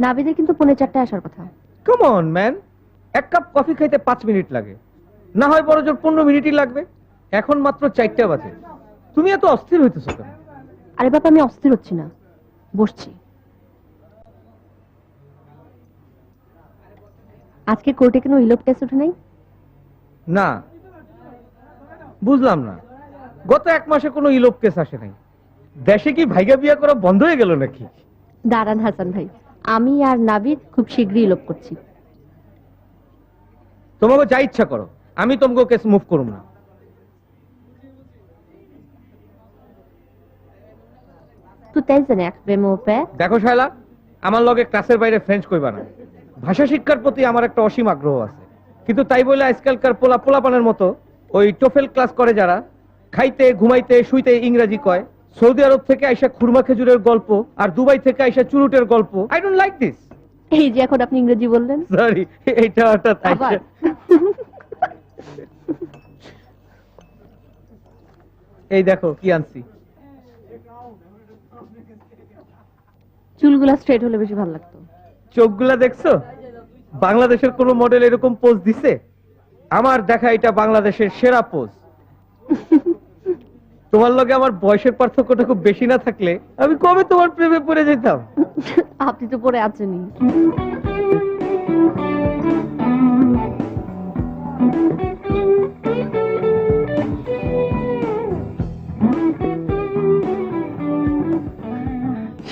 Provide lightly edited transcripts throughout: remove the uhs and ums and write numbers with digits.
নাবিদের কিন্তু 4:45 আসার কথা। কাম অন ম্যান, এক কাপ কফি খাইতে 5 মিনিট লাগে, না হয় বড় জোর 15 মিনিটই লাগবে। এখন মাত্র 4টা বাজে, তুমি এত অস্থির হইতেছো কেন? আরে বাবা, আমি অস্থির হচ্ছি না, বসছি। আজকে কোর্টে কোনো ইলোপ কেস ওঠে নাই? না, বুঝলাম না। গত 1 মাসে কোনো ইলোপ কেস আসে নাই। দেশে কি ভাইগা বিয়া করা বন্ধ হয়ে গেল নাকি? দাঁড়ান হাসান ভাই, আমি আর নাবিদ খুব শীঘ্রই ইলোপ করছি। তোমাকে যা ইচ্ছা করো, আমি তোমাকে কেস মুভ করুম না। তুই তাই জানে এক প্রেম ওপে। দেখো শায়লা, আমার লগে ক্লাসের বাইরে ফ্রেঞ্চ কইবা না। ভাষা শিক্ষার প্রতি আমার একটা অসীম আগ্রহ আছে, কিন্তু তাই বলে আজকালকার পোলাপানের মতো ওই টোফেল ক্লাস করে যারা খাইতে ঘুমাইতে শুইতে ইংরেজি কয়, সৌদি আরব থেকে আইসা খুরমা খেজুরের গল্প আর দুবাই থেকে আইসা চুরুটের গল্প, আই ডোন্ট লাইক দিস। এই যে এখন আপনি ইংরেজি বললেন। সরি, এটা হঠাৎ আবার? এই দেখো কি আনছি। চুলগুলা স্ট্রেট হলে বেশি ভালো লাগতো। চোখগুলা দেখছো? বাংলাদেশের কোন মডেল এরকম পোজ দিছে? আমার দেখা এটা বাংলাদেশের সেরা পোজ। তোমার লগে আমার বয়সের পার্থক্যটা খুব বেশি না থাকলে আমি কবে তোমার প্রেমে পড়ে যেতাম। আপনি তো পরে আছেনই।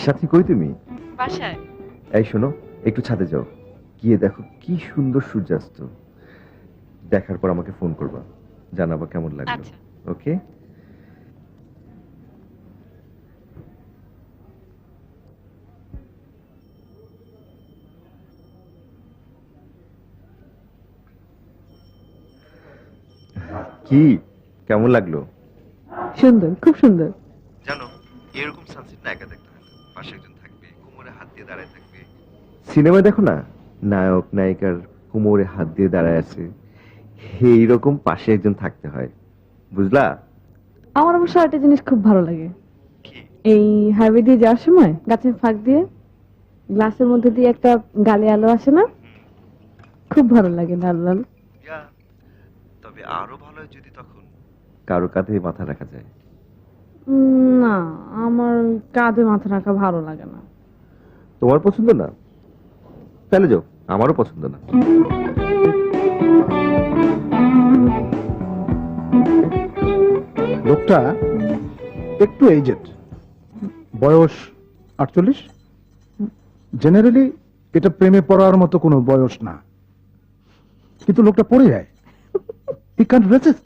সাথী কই তুমি? বাসায়। এই শোনো, একটু ছাদে যাও, গিয়ে দেখো কি সুন্দর সূর্যাস্ত। দেখার পর আমাকে ফোন করবা, জানাবা কেমন লাগলো। ওকে? কি কেমন লাগলো? সুন্দর, খুব সুন্দর। জানো, এরকম সানসেট না একা দেখতে হয় না, পাশে একজন থাকবে, কোমরে হাত দিয়ে দাঁড়ায় থাকবে। সিনেমা দেখো না, নায়ক নায়িকার কোমরে হাত দিয়ে দাঁড়ায় আছে, এইরকম পাশে একজন থাকতে হয়, বুঝলা? আমার অবশ্য একটা জিনিস খুব ভালো লাগে। এই হাইওয়ে দিয়ে যাওয়ার সময় গাছের ফাঁক দিয়ে গ্লাসের মধ্যে দিয়ে একটা গালে আলো আসে না, খুব ভালো লাগে। লাল লাল। তবে আরো ভালো হয় যদি তখন কারো কাঁধে মাথা রাখা যায়। না, আমার কাঁধে মাথা রাখা ভালো লাগে না। তোমার পছন্দ না? তাহলে যাও, আমারও পছন্দ না। লোকটা একটু এজেড, বয়স 48। জেনারেলি এটা প্রেমে পড়ার মতো কোনো বয়স না, কিন্তু লোকটা পড়ে যায়। He can't racist.